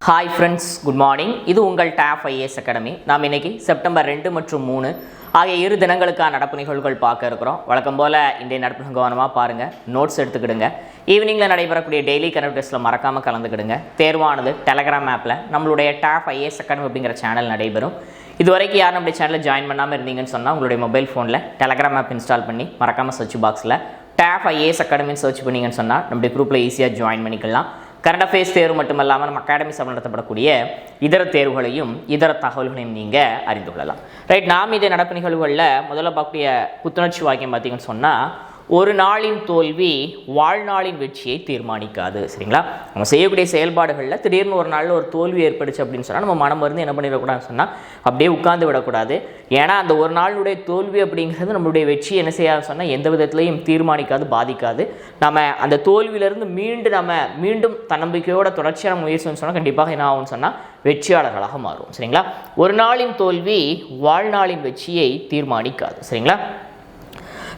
Hi friends, good morning. இது உங்கள் top IAS academy. நாம் இன்னைக்கு செப்டம்பர் 2 மற்றும் 3 ஆகிய 2 தினங்களுக்கான நடப்பு நிகழ்வுகள் பார்க்க இருக்கிறோம். வழக்கம் போல் இன்றைய நடப்பு கவனமாக பாருங்கள், நோட்ஸ் எடுத்துக்கிடுங்க. ஈவினிங்கில் நடைபெறக்கூடிய டெய்லி கரண்ட் டெஸ்ட்டில் மறக்காமல் கலந்துக்கிடுங்க. தேர்வானது டெலகிராம் ஆப்பில் நம்மளுடைய டாப் ஐஏஎஸ் அகாடமி அப்படிங்கிற சேனல் நடைபெறும். இது வரைக்கும் யாரும் நம்முடைய சேனலில் ஜாயின் பண்ணாமல் இருந்தீங்கன்னு சொன்னால் உங்களுடைய மொபைல் ஃபோனில் டெலகிராம் ஆப் இன்ஸ்டால் பண்ணி மறக்காமல் சர்ச் பாக்ஸில் டாப் ஐஏஎஸ் அகாடமின்னு சர்ச் பண்ணிங்கன்னு சொன்னால் நம்முடைய குரூப்பில் ஈஸியாக ஜாயின் பண்ணிக்கலாம். கரண்ட் அஃபேர்ஸ் தேர்வு மட்டுமல்லாமல் நம்ம அகாடமி சார்பில் நடத்தப்படக்கூடிய இதர தேர்வுகளையும் இதர தகவல்களையும் நீங்கள் அறிந்து கொள்ளலாம். ரைட், நாம் இந்த நடப்பு நிகழ்வுகளில் முதல்ல பார்க்கக்கூடிய புத்துணர்ச்சி வாக்கியம் பார்த்தீங்கன்னு சொன்னால், ஒரு நாளின் தோல்வி வாழ்நாளின் வெற்றியை தீர்மானிக்காது. சரிங்களா, நம்ம செய்யக்கூடிய செயல்பாடுகளில் திடீர்னு ஒரு நாளில் ஒரு தோல்வி ஏற்படுச்சு அப்படின்னு சொன்னால் நம்ம மனம் மருந்து என்ன பண்ணிடக்கூடாதுன்னு சொன்னால் அப்படியே உட்கார்ந்து விடக்கூடாது. ஏன்னா அந்த ஒரு நாளுடைய தோல்வி அப்படிங்கிறது நம்மளுடைய வெற்றி என்ன செய்யாது சொன்னால் எந்த விதத்துலையும் தீர்மானிக்காது, பாதிக்காது. நம்ம அந்த தோல்வியிலிருந்து மீண்டும் தன்னம்பிக்கையோட தொடர்ச்சியான முயற்சின்னு சொன்னால் கண்டிப்பாக என்ன ஆகும்னு சொன்னால் வெற்றியாளர்களாக மாறும். சரிங்களா, ஒரு நாளின் தோல்வி வாழ்நாளின் வெற்றியை தீர்மானிக்காது. சரிங்களா.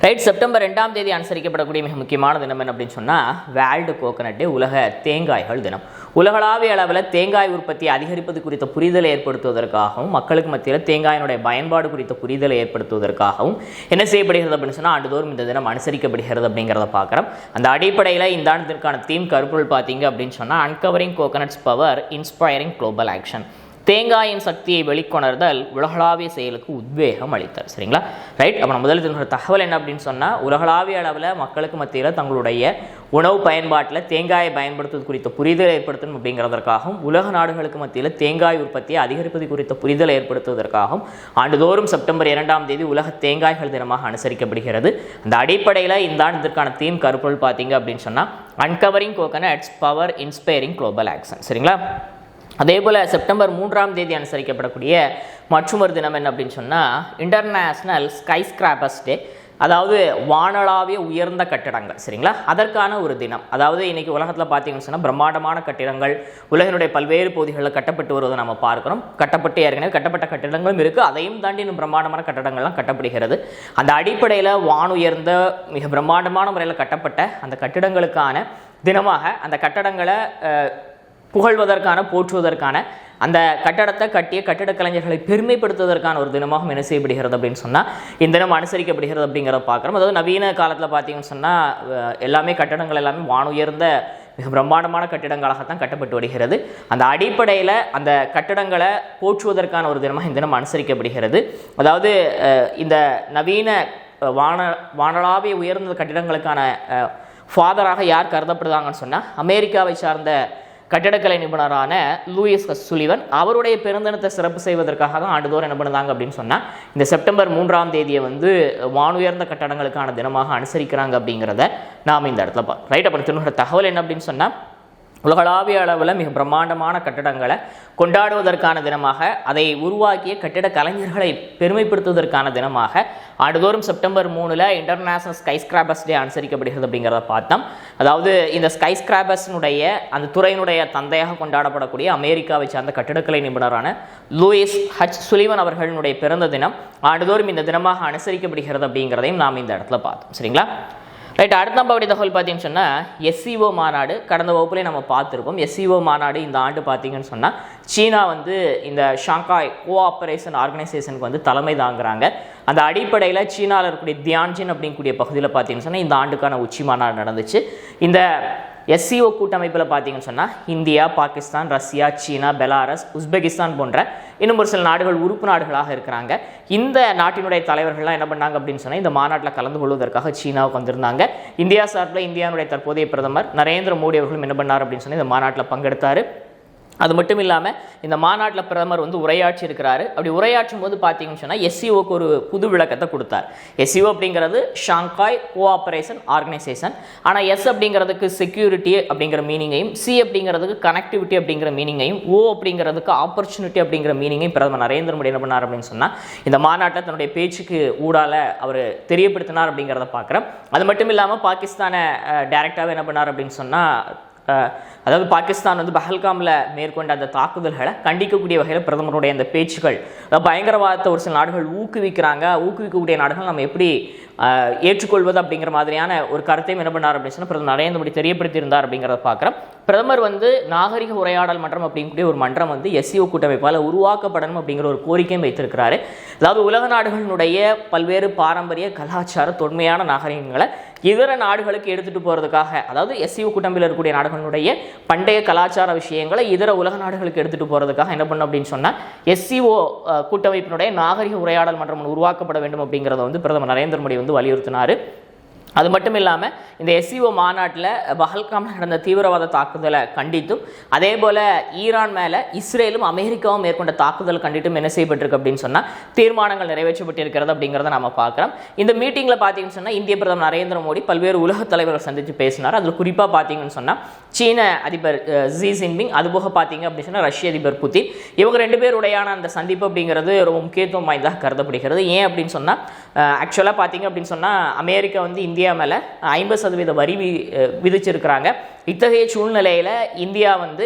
ரைட், செப்டம்பர் 2ஆம் தேதி அனுசரிக்கப்படக்கூடிய மிக முக்கியமான தினம் என்ன அப்படின்னு சொன்னால் வேர்ல்டு கோகனட் டே, உலக தேங்காய்கள் தினம். உலகளாவிய அளவில் தேங்காய் உற்பத்தியை அதிகரிப்பது குறித்த புரிதலை ஏற்படுத்துவதற்காகவும் மக்களுக்கு மத்தியில் தேங்காயினுடைய பயன்பாடு குறித்த புரிதலை ஏற்படுத்துவதற்காகவும் என்ன செய்யப்படுகிறது அப்படின்னு சொன்னால் ஆண்டுதோறும் இந்த தினம் அனுசரிக்கப்படுகிறது அப்படிங்கிறத பார்க்குறோம். அந்த அடிப்படையில் இந்த ஆண்டிற்கான தீம் கருப்பொருள் பார்த்தீங்க அப்படின்னு சொன்னால் uncovering coconut's power inspiring global action. தேங்காயின் சக்தியை வெளிக்கொணர்தல் உலகளாவிய செயலுக்கு உத்வேகம் அளித்தல். சரிங்களா. ரைட், அப்போ நம்ம முதலில் தகவல் என்ன அப்படின்னு சொன்னால் உலகளாவிய அளவில் மக்களுக்கு மத்தியில் தங்களுடைய உணவு பயன்பாட்டில் தேங்காயை பயன்படுத்துவது குறித்த புரிதலை ஏற்படுத்தணும் அப்படிங்கிறதற்காகவும் உலக நாடுகளுக்கு மத்தியில் தேங்காய் உற்பத்தியை அதிகரிப்பது குறித்த புரிதலை ஏற்படுத்துவதற்காகவும் ஆண்டுதோறும் செப்டம்பர் 2ஆம் தேதி உலக தேங்காய்கள் தினமாக அனுசரிக்கப்படுகிறது. அந்த அடிப்படையில் இந்த ஆண்டிற்கான தீம் கருப்பொருள் பார்த்தீங்க அப்படின்னு சொன்னால் uncovering coconut's power inspiring global action. சரிங்களா. அதே போல் செப்டம்பர் 3ஆம் தேதி அனுசரிக்கப்படக்கூடிய மற்றொரு தினம் என்ன அப்படின்னு சொன்னால் இன்டர்நேஷ்னல் ஸ்கை ஸ்கிராப்பர்ஸ் டே, அதாவது வானளாவிய உயர்ந்த கட்டிடங்கள். சரிங்களா, அதற்கான ஒரு தினம். அதாவது இன்றைக்கி உலகத்தில் பார்த்தீங்கன்னு சொன்னால் பிரம்மாண்டமான கட்டிடங்கள் உலகினுடைய பல்வேறு பகுதிகளில் கட்டப்பட்டு வருவதை நம்ம பார்க்குறோம். ஏற்கனவே கட்டப்பட்ட கட்டிடங்களும் இருக்குது, அதையும் தாண்டி இன்னும் பிரம்மாண்டமான கட்டடங்கள்லாம் கட்டப்படுகிறது. அந்த அடிப்படையில் வானுயர்ந்த மிக பிரம்மாண்டமான முறையில் கட்டப்பட்ட அந்த கட்டிடங்களுக்கான தினமாக அந்த கட்டடங்களை புகழ்வதற்கான போற்றுவதற்கான அந்த கட்டடத்தை கட்டிய கட்டிட கலைஞர்களை பெருமைப்படுத்துவதற்கான ஒரு தினமாகவும் என்ன செய்யப்படுகிறது அப்படின்னு சொன்னால் இந்த தினம் அனுசரிக்கப்படுகிறது அப்படிங்கிறத பார்க்குறோம். அதாவது நவீன காலத்தில் பார்த்தீங்கன்னு சொன்னால் எல்லாமே கட்டடங்கள் எல்லாமே வானுயர்ந்த மிக பிரம்மாண்டமான கட்டிடங்களாகத்தான் கட்டப்பட்டு வருகிறது. அந்த அடிப்படையில் அந்த கட்டிடங்களை போற்றுவதற்கான ஒரு தினமாக இந்த தினம் அனுசரிக்கப்படுகிறது. அதாவது இந்த நவீன வானளாவிய உயர்ந்த கட்டிடங்களுக்கான ஃபாதராக யார் கருதப்படுதாங்கன்னு சொன்னால் அமெரிக்காவை சார்ந்த கட்டிடக்கலை நிபுணரான லூயிஸ் சுலிவன். அவருடைய பிறந்ததினத்தை சிறப்பு செய்வதற்காக தான் ஆண்டுதோறும் என்ன பண்ணுறாங்க அப்படின்னு சொன்னால் இந்த செப்டம்பர் 3ஆம் தேதியை வானுயர்ந்த கட்டடங்களுக்கான தினமாக அனுசரிக்கிறாங்க அப்படிங்கிறத நாம் இந்த இடத்துல பார்ப்போம். ரைட், அப்புறம் திரும்ப தகவல் என்ன அப்படின்னு சொன்னால் உலகளாவிய அளவில் மிக பிரம்மாண்டமான கட்டிடங்களை கொண்டாடுவதற்கான தினமாக, அதை உருவாக்கிய கட்டிட கலைஞர்களை பெருமைப்படுத்துவதற்கான தினமாக ஆண்டுதோறும் செப்டம்பர் 3 இன்டர்நேஷனல் ஸ்கை ஸ்கிராப்பர்ஸ் டே அனுசரிக்கப்படுகிறது அப்படிங்கிறத பார்த்தோம். அதாவது இந்த ஸ்கை ஸ்கிராப்பர்ஸினுடைய அந்த துறையினுடைய தந்தையாக கொண்டாடப்படக்கூடிய அமெரிக்காவை சார்ந்த கட்டிடக்கலை நிபுணரான லூயிஸ் சுலிவன் அவர்களுடைய பிறந்த தினம் ஆண்டுதோறும் இந்த தினமாக அனுசரிக்கப்படுகிறது அப்படிங்கிறதையும் நாம் இந்த இடத்துல பார்த்தோம். சரிங்களா. ரைட், அடுத்த பகுதி தகவல் பார்த்தீங்கன்னு சொன்னால் எஸ்சிஓ மாநாடு கடந்த வகுப்புலேயே நம்ம பார்த்துருப்போம். எஸ்சிஓ மாநாடு இந்த ஆண்டு பார்த்தீங்கன்னு சொன்னால் சீனா இந்த ஷாங்காய் கோஆப்பரேஷன் ஆர்கனைசேஷனுக்கு தலைமை தாங்குறாங்க. அந்த அடிப்படையில் சீனாவில் இருக்கக்கூடிய தியான்ஜின் அப்படிங்கக்கூடிய பகுதியில் பார்த்தீங்கன்னு சொன்னால் இந்த ஆண்டுக்கான உச்சி மாநாடு நடந்துச்சு. இந்த எஸ்சிஓ கூட்டமைப்பில் பார்த்தீங்கன்னு சொன்னால் இந்தியா, பாகிஸ்தான், ரஷ்யா, சீனா, பெலாரஸ், உஸ்பெகிஸ்தான் போன்ற இன்னும் ஒரு சில நாடுகள் உறுப்பு நாடுகளாக இருக்கிறாங்க. இந்த நாட்டினுடைய தலைவர்கள்லாம் என்ன பண்ணாங்க அப்படின்னு சொன்னால் இந்த மாநாட்டில் கலந்து கொள்வதற்காக சீனாவுக்கு வந்திருந்தாங்க. இந்தியா சார்பில் இந்தியாவுடைய தற்போதைய பிரதமர் நரேந்திர மோடி அவர்களும் என்ன பண்ணார் அப்படின்னு சொன்னால் இந்த மாநாட்டில் பங்கெடுத்தார். அது மட்டும் இல்லாமல் இந்த மாநாட்டில் பிரதமர் உரையாற்றி இருக்கிறாரு. அப்படி உரையாற்றும் போது பார்த்தீங்கன்னு சொன்னால் எஸ்சிஓக்கு ஒரு புது விளக்கத்தை கொடுத்தார். எஸ்சிஓ அப்படிங்கிறது ஷாங்காய் கோஆப்பரேஷன் ஆர்கனைசேஷன். ஆனால் எஸ் அப்படிங்கிறதுக்கு செக்யூரிட்டி அப்படிங்கிற மீனிங்கையும், சி அப்படிங்கிறதுக்கு கனெக்டிவிட்டி அப்படிங்கிற மீனிங்கையும், ஓ அப்படிங்கிறதுக்கு ஆப்பர்ச்சுனிட்டி அப்படிங்கிற மீனிங்கையும் பிரதமர் நரேந்திர மோடி என்ன பண்ணார் அப்படின்னு சொன்னால் இந்த மாநாட்டை தன்னுடைய பேச்சுக்கு ஊடால அவர் தெரியப்படுத்தினார் அப்படிங்கிறத பார்க்குறோம். அது மட்டும் இல்லாமல் பாகிஸ்தானை டைரெக்டாகவே என்ன பண்ணார் அப்படின்னு சொன்னால் அதாவது பாகிஸ்தான் வந்து பஹல்காமில் மேற்கொண்ட அந்த தாக்குதல்களை கண்டிக்கக்கூடிய வகையில் பிரதமருடைய அந்த பேச்சுகள், பயங்கரவாதத்தை ஒரு சில நாடுகள் ஊக்குவிக்கக்கூடிய நாடுகள் நம்ம எப்படி ஏற்றுக்கொள்வது அப்படிங்கிற மாதிரியான ஒரு கருத்தையும் என்ன பண்ணார் அப்படின்னு சொன்னால் பிரதமர் நரேந்திர மோடி தெரியப்படுத்தியிருந்தார் அப்படிங்கிறத பார்க்குறோம். பிரதமர் வந்து நாகரிக உரையாடல் மன்றம் அப்படிங்கக்கூடிய ஒரு மன்றம் வந்து எஸ்சிஓ கூட்டமைப்பால் உருவாக்கப்படணும் அப்படிங்கிற ஒரு கோரிக்கையும் வைத்திருக்கிறாரு. அதாவது உலக நாடுகளினுடைய பல்வேறு பாரம்பரிய கலாச்சார தொன்மையான நாகரிகங்களை இதர நாடுகளுக்கு எடுத்துகிட்டு போகிறதுக்காக, அதாவது எஸ்சிஓ கூட்டமைப்பில் இருக்கக்கூடிய நாடுகளுடைய பண்டைய கலாச்சார விஷயங்களை இதர உலக நாடுகளுக்கு எடுத்துகிட்டு போகிறதுக்காக என்ன பண்ணும் அப்படின்னு சொன்னால் எஸ்சிஓ கூட்டமைப்பினுடைய நாகரிக உரையாடல் மன்றம் உருவாக்கப்பட வேண்டும் அப்படிங்கிறத வந்து பிரதமர் நரேந்திர மோடி வந்து வலியுறுத்தினார். அது மட்டும் இல்லாமல் இந்த எஸ்சிஓ மாநாட்டில் பஹல்காமில் நடந்த தீவிரவாத தாக்குதலை கண்டித்தும், அதே போல் ஈரான் மேலே இஸ்ரேலும் அமெரிக்காவும் மேற்கொண்ட தாக்குதல் கண்டித்தும் என்ன செய்யப்பட்டிருக்கு அப்படின்னு சொன்னால் தீர்மானங்கள் நிறைவேற்றப்பட்டிருக்கிறது அப்படிங்கிறத நம்ம பார்க்குறோம். இந்த மீட்டிங்கில் பார்த்தீங்கன்னு சொன்னால் இந்திய பிரதமர் நரேந்திர மோடி பல்வேறு உலக தலைவர்கள் சந்தித்து பேசினார். அதில் குறிப்பாக பார்த்தீங்கன்னு சொன்னால் சீன அதிபர் ஜி ஜின்பிங், அதுபோக பார்த்தீங்க அப்படின்னு சொன்னால் ரஷ்ய அதிபர் புதின், இவங்க 2 பேருடையான அந்த சந்திப்பு அப்படிங்கிறது ரொம்ப முக்கியத்துவம் வாய்ந்ததாக கருதப்படுகிறது. ஏன் அப்படின்னு சொன்னால் ஆக்சுவலாக பார்த்தீங்க அப்படின்னு சொன்னால் அமெரிக்கா வந்து இந்தியா மேலே 50% வரி விதிச்சிருக்கிறாங்க. இத்தகைய சூழ்நிலையில் இந்தியா வந்து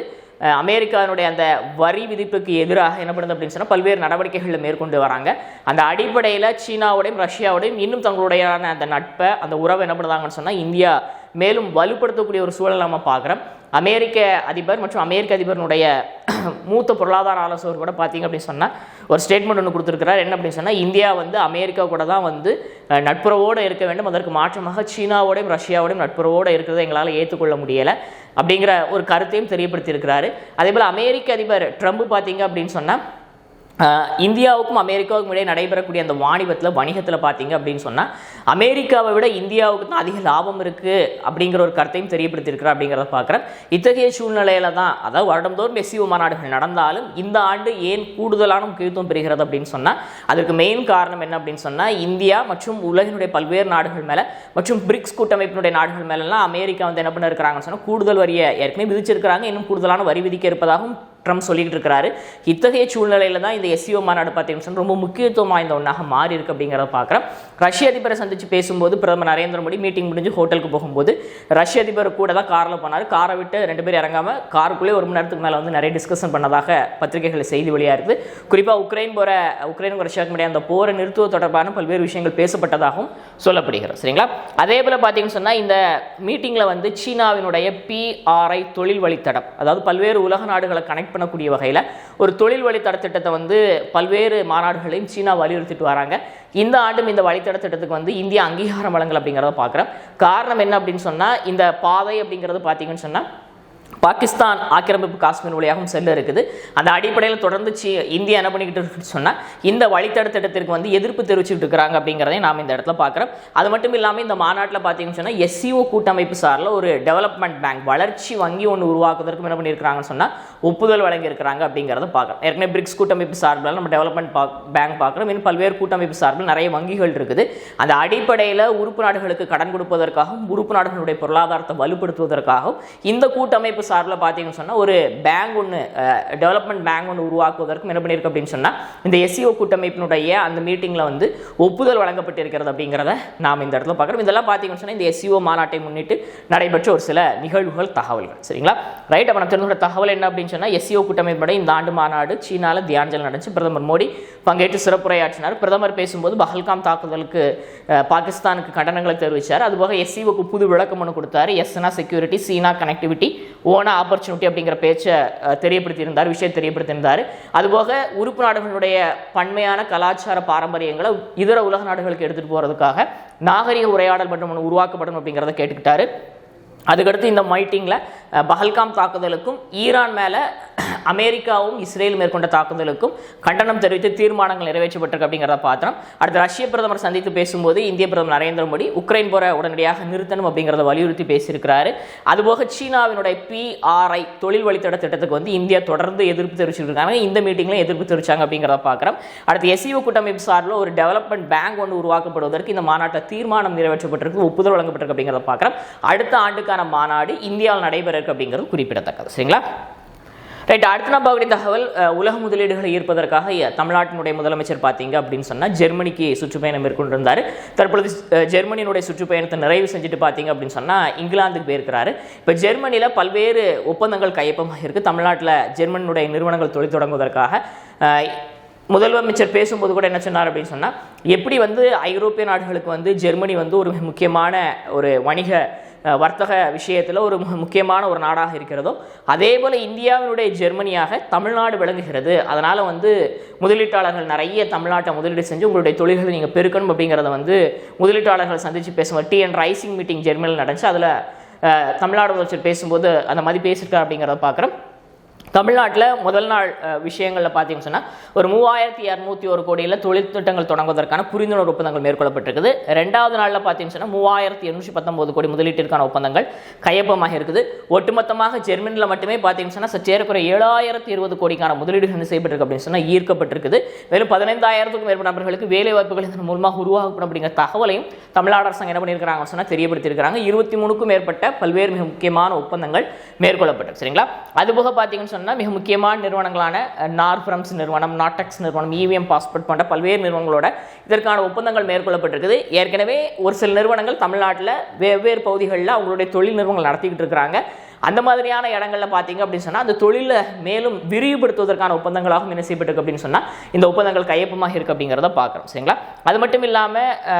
அமெரிக்காவினுடைய அந்த வரி விதிப்புக்கு எதிராக என்ன பண்ணுது அப்படின்னு சொன்னால் பல்வேறு நடவடிக்கைகளை மேற்கொண்டு வராங்க. அந்த அடிப்படையில் சீனாவோடையும் ரஷ்யாவோடையும் இன்னும் தங்களுடைய அந்த நட்பை, அந்த உறவை என்ன பண்ணுறாங்கன்னு சொன்னால் இந்தியா மேலும் வலுப்படுத்தக்கூடிய ஒரு சூழல் நம்ம பார்க்குறோம். அமெரிக்க அதிபர் மற்றும் அமெரிக்க அதிபருடைய மூத்த பொருளாதார ஆலோசகர் கூட பார்த்தீங்க அப்படின்னு சொன்னால் ஒரு ஸ்டேட்மெண்ட் ஒன்று கொடுத்துருக்கிறார். என்ன அப்படின்னு சொன்னால் இந்தியா வந்து அமெரிக்கா கூட தான் வந்து நட்புறவோடு இருக்க வேண்டும், அதற்கு மாற்றமாக சீனாவோடையும் ரஷ்யாவோடையும் நட்புறவோடு இருக்கிறத எங்களால் ஏற்றுக்கொள்ள முடியலை அப்படிங்கிற ஒரு கருத்தையும் தெரியப்படுத்தியிருக்கிறாரு. அதே போல் அமெரிக்க அதிபர் ட்ரம்ப் பார்த்தீங்க அப்படின்னு சொன்னால் இந்தியாவுக்கும் அமெரிக்காவுக்கும் இடையே நடைபெறக்கூடிய அந்த வணிகத்தில் பார்த்தீங்க அப்படின்னு சொன்னால் அமெரிக்காவை விட இந்தியாவுக்கு தான் அதிக லாபம் இருக்குது அப்படிங்கிற ஒரு கருத்தையும் தெரியப்படுத்தியிருக்கிறார் அப்படிங்கிறத பார்க்குறேன். இத்தகைய சூழ்நிலையில தான், அதாவது வருடந்தோறும் எஸ்சிஓ மாநாடுகள் நடந்தாலும் இந்த ஆண்டு ஏன் கூடுதலான முக்கியத்துவம் பெறுகிறது அப்படின்னு சொன்னால் அதற்கு மெயின் காரணம் என்ன அப்படின்னு சொன்னால் இந்தியா மற்றும் உலகினுடைய பல்வேறு நாடுகள் மேலே மற்றும் பிரிக்ஸ் கூட்டமைப்பினுடைய நாடுகள் மேலெல்லாம் அமெரிக்கா வந்து என்ன பண்ண இருக்கிறாங்கன்னு சொன்னால் கூடுதல் வரியை ஏற்கனவே விதிச்சிருக்கிறாங்க, இன்னும் கூடுதலான வரி விதிக்க இருப்பதாகவும் ட்ரம்ப் சொல்லிட்டு இருக்கிறாரு. இத்தகைய சூழ்நிலையில தான் இந்த எஸ்சிஓ மாநாடு பார்த்தீங்கன்னா ரொம்ப முக்கியத்துவம் வாய்ந்த ஒன்றாக மாறி இருக்கு அப்படிங்கிறத பார்க்குறோம். ரஷ்ய அதிபரை சந்திச்சு பேசும்போது பிரதமர் நரேந்திர மோடி மீட்டிங் முடிஞ்சு ஹோட்டலுக்கு போகும்போது ரஷ்ய அதிபர் கூட தான் காரில் போனார். காரை விட்டு 2 பேர் இறங்காமல் காருக்குள்ளே 1 மணி நேரத்துக்கு மேலே வந்து நிறைய டிஸ்கஷன் பண்ணதாக பத்திரிகைகள் செய்தி வெளியாக இருக்குது. குறிப்பாக உக்ரைனுக்கு ரஷ்யாவுக்கு முடியாது அந்த போரை நிறுத்துவது தொடர்பான பல்வேறு விஷயங்கள் பேசப்பட்டதாகவும் சொல்லப்படுகிறது. சரிங்களா? அதே போல் பார்த்தீங்கன்னு சொன்னால் இந்த மீட்டிங்கில் வந்து சீனாவினுடைய PRI தொழில் வழித்தடம், அதாவது பல்வேறு உலக நாடுகளை கனெக்ட் பண்ணக்கூடிய வகையில் ஒரு தொழில் வழித்தட திட்டத்தை வந்து பல்வேறு மாநாடுகளையும் சீனா வலியுறுத்திட்டு வராங்க. இந்த ஆண்டும் இந்த வழித்தட திட்டத்துக்கு வந்து இந்தியா அங்கீகாரம் வழங்கல் அப்படிங்கிறத பார்க்குறோம். காரணம் என்ன அப்படின்னு சொன்னால் இந்த பாதை அப்படிங்கிறது பார்த்தீங்கன்னு சொன்னால் பாகிஸ்தான் ஆக்கிரமிப்பு காஷ்மீர் வழியாகவும் செல்ல இருக்குது. அந்த அடிப்படையில் தொடர்ந்து இந்தியா என்ன பண்ணிக்கிட்டு இருக்குன்னு சொன்னால் இந்த வழித்தட திட்டத்திற்கு வந்து எதிர்ப்பு தெரிவிச்சுட்டு இருக்கிறாங்க அப்படிங்கிறதையும் நாம் இந்த இடத்துல பார்க்குறோம். அது மட்டும் இல்லாமல் இந்த மாநாட்டில் பார்த்தீங்கன்னு சொன்னால் எஸ்சிஓ கூட்டமைப்பு சார்பில் ஒரு டெவலப்மெண்ட் பேங்க், வளர்ச்சி வங்கி ஒன்று உருவாக்குவதற்கு என்ன பண்ணியிருக்கிறாங்கன்னு சொன்னால் ஒப்புதல் வழங்கியிருக்கிறாங்க அப்படிங்கிறத பார்க்குறோம். ஏற்கனவே பிரிக்ஸ் கூட்டமைப்பு சார்பில் நம்ம டெவலப்மெண்ட் பேங்க் பார்க்குறோம். இன்னும் பல்வேறு கூட்டமைப்பு சார்பில் நிறைய வங்கிகள் இருக்குது. அந்த அடிப்படையில் உறுப்பு நாடுகளுக்கு கடன் கொடுப்பதற்காகவும் உறுப்பு நாடுகளுடைய பொருளாதாரத்தை வலுப்படுத்துவதற்காகவும் இந்த கூட்டமைப்பு சார்பில் பார்த்தீங்கன்னு சொன்னால் ஒரு பேங்க் ஒன்று, டெவலப்மெண்ட் பேங்க் ஒன்று உருவாக்குவதற்கும் என்ன பண்ணியிருக்கு அப்படின்னு சொன்னால் இந்த எஸ்சிஓ கூட்டமைப்பினுடைய அந்த மீட்டிங்கில் வந்து ஒப்புதல் வழங்கப்பட்டிருக்கிறது அப்படிங்கிறத நாம் இந்த இடத்துல பார்க்குறோம். இதெல்லாம் பார்த்தீங்கன்னு சொன்னால் இந்த எஸ்சிஓ மாநாட்டை முன்னிட்டு நடைபெற்ற ஒரு சில நிகழ்வுகள், தகவல்கள். சரிங்களா? ரைட். அப்போ நம்ம தெரிஞ்சுக்கிற தகவல் என்ன அப்படின்னு சொன்னால் எஸ்சிஓ கூட்டமைப்புடைய இந்த ஆண்டு மாநாடு சீனாவில் தியான்ஜல் நடந்துச்சு. பிரதமர் மோடி பங்கேற்று சிறப்புரையாற்றினார். பிரதமர் பேசும்போது பஹல்காம் தாக்குதலுக்கு பாகிஸ்தானுக்கு கண்டனங்களை தெரிவித்தார். அதுபோக எஸ்சிஓக்கு புது விளக்கம் ஒன்று கொடுத்தாரு. எஸ்னா செக்யூரிட்டி, சீனா கனெக்டிவிட்டி, ஓனா ஆப்பர்ச்சுனிட்டி அப்படிங்கிற பேச்சை விஷயம் தெரியப்படுத்தியிருந்தார். அதுபோக உறுப்பு நாடுகளுடைய பன்மையான கலாச்சார பாரம்பரியங்களை இதர உலக நாடுகளுக்கு எடுத்துகிட்டு போகிறதுக்காக நாகரிக உரையாடல் மற்றும் உருவாக்கப்படும் அப்படிங்கிறத கேட்டுக்கிட்டாரு. அதுக்கடுத்து இந்த மீட்டிங்கில் பஹல்காம் தாக்குதலுக்கும் ஈரான் மேலே அமெரிக்காவும் இஸ்ரேல் மேற்கொண்ட தாக்குதலுக்கும் கண்டனம் தெரிவித்து தீர்மானங்கள் நிறைவேற்றப்பட்டிருக்கு அப்படிங்கிறத பார்த்தோம். அடுத்து ரஷ்ய பிரதமர் சந்தித்து பேசும்போது இந்திய பிரதமர் நரேந்திர மோடி உக்ரைன் போரை உடனடியாக நிறுத்தணும் அப்படிங்கிறத வலியுறுத்தி பேசியிருக்கிறாரு. அதுபோக சீனாவினுடைய PRI தொழில் வழித்தட திட்டத்துக்கு வந்து இந்தியா தொடர்ந்து எதிர்ப்பு தெரிவிச்சிருக்காங்க. இந்த மீட்டிங்ல எதிர்ப்பு தெரிவிச்சாங்க அப்படிங்கிறத பார்க்குறோம். அடுத்து எஸ்சிஓ கூட்டமைப்பு சார்பில் ஒரு டெவலப்மெண்ட் பேங்க் ஒன்று உருவாக்கப்படுவதற்கு இந்த மாநாட்டில் தீர்மானம் நிறைவேற்றப்பட்டிருக்கு, ஒப்புதல் வழங்கப்பட்டிருக்கு அப்படிங்கிறத பார்க்குறோம். அடுத்த ஆண்டுக்கான மாநாடு இந்தியாவில் நடைபெற இருக்கு அப்படிங்கிறது குறிப்பிடத்தக்கது. சரிங்களா? ரைட். அடுத்த நான் பார்க்கக்கூடிய தகவல், உலக முதலீடுகளை ஈர்ப்பதற்காக தமிழ்நாட்டினுடைய முதலமைச்சர் பார்த்தீங்க அப்படின்னு சொன்னால் ஜெர்மனிக்கு சுற்றுப்பயணம் மேற்கொண்டிருந்தார். தற்பொழுது ஜெர்மனியினுடைய சுற்றுப்பயணத்தை நிறைவு செஞ்சுட்டு பார்த்தீங்க அப்படின்னு சொன்னால் இங்கிலாந்துக்கு போயிருக்கிறாரு. இப்போ ஜெர்மனியில் பல்வேறு ஒப்பந்தங்கள் கையொப்பமாக இருக்குது. தமிழ்நாட்டில் ஜெர்மனியுடைய நிறுவனங்கள் தொழில் தொடங்குவதற்காக முதலமைச்சர் பேசும்போது கூட என்ன சொன்னார் அப்படின்னு சொன்னால், எப்படி ஐரோப்பிய நாடுகளுக்கு ஜெர்மனி ஒரு முக்கியமான ஒரு வணிக வர்த்தக விஷயத்தில் ஒரு முக்கியமான ஒரு நாடாக இருக்கிறதோ, அதே போல் இந்தியாவினுடைய ஜெர்மனியாக தமிழ்நாடு விளங்குகிறது. அதனால் முதலீட்டாளர்கள் நிறைய தமிழ்நாட்டை முதலீடு செஞ்சு உங்களுடைய தொழில்களை நீங்கள் பெருக்கணும் அப்படிங்கிறத முதலீட்டாளர்கள் சந்தித்து பேசும்போது TN ரைசிங் மீட்டிங் ஜெர்மனியில் நடந்துச்சு. அதில் தமிழ்நாடு முதலமைச்சர் பேசும்போது அந்த மாதிரி பேசியிருக்கார் அப்படிங்கிறத பார்க்குறோம். தமிழ்நாட்டில் முதல் நாள் விஷயங்களில் பார்த்தீங்கன்னு சொன்னால் ஒரு 3201 கோடியில் தொழில் திட்டங்கள் தொடங்குவதற்கான புரிந்துணர்வு ஒப்பந்தங்கள் மேற்கொள்ளப்பட்டிருக்குது. ரெண்டாவது நாளில் பார்த்தீங்கன்னு சொன்னால் 3819 கோடி முதலீட்டிற்கான ஒப்பந்தங்கள் கையொப்பமாக இருக்குது. ஒட்டுமொத்தமாக ஜெர்மனியில் மட்டுமே பார்த்தீங்கன்னு சொன்னால் சற்றேறக்குறைய 7020 கோடிக்கான முதலீடுகள் செய்யப்பட்டிருக்கு அப்படின்னு சொன்னால் ஈர்க்கப்பட்டிருக்குது. மேலும் 15000க்கும் மேற்பட்ட நபர்களுக்கு வேலை வாய்ப்புகள் இதன் மூலமாக உருவாக்கப்படும் அப்படிங்கிற தகவலையும் தமிழ்நாடு அரசாங்கம் என்ன பண்ணியிருக்கிறாங்க சொன்னால் தெரியப்படுத்தியிருக்கிறாங்க. 23க்கும் மேற்பட்ட பல்வேறு மிக முக்கியமான ஒப்பந்தங்கள் மேற்கொள்ளப்பட்டிருக்கு. சரிங்களா? அதுபோக பார்த்தீங்கன்னு மிக முக்கியமான நிறுவனங்களான நார்ஃப்ரம்ஸ் நிறுவனம், நாட்டெக்ஸ் நிறுவனம், EVM பாஸ்போர்ட் போன்ற பல்வேறு நிறுவனங்களோட இதற்கான ஒப்பந்தங்கள் மேற்கொள்ளப்பட்டிருக்குது. ஏற்கனவே ஒரு சில நிறுவனங்கள் தமிழ்நாட்டில் வெவ்வேறு பகுதிகளில் அவங்களுடைய தொழில் நிறுவனங்கள் நடத்திக்கிட்டு இருக்கிறாங்க. அந்த மாதிரியான இடங்களில் பார்த்தீங்க அப்படின்னு சொன்னால் அந்த தொழிலை மேலும் விரிவுபடுத்துவதற்கான ஒப்பந்தங்களாகவும் என்ன செய்யப்பட்டிருக்கு அப்படின்னு சொன்னால் இந்த ஒப்பந்தங்கள் கையொப்பமாக இருக்குது அப்படிங்கிறத பார்க்குறோம். சரிங்களா? அது மட்டும் இல்லாமல்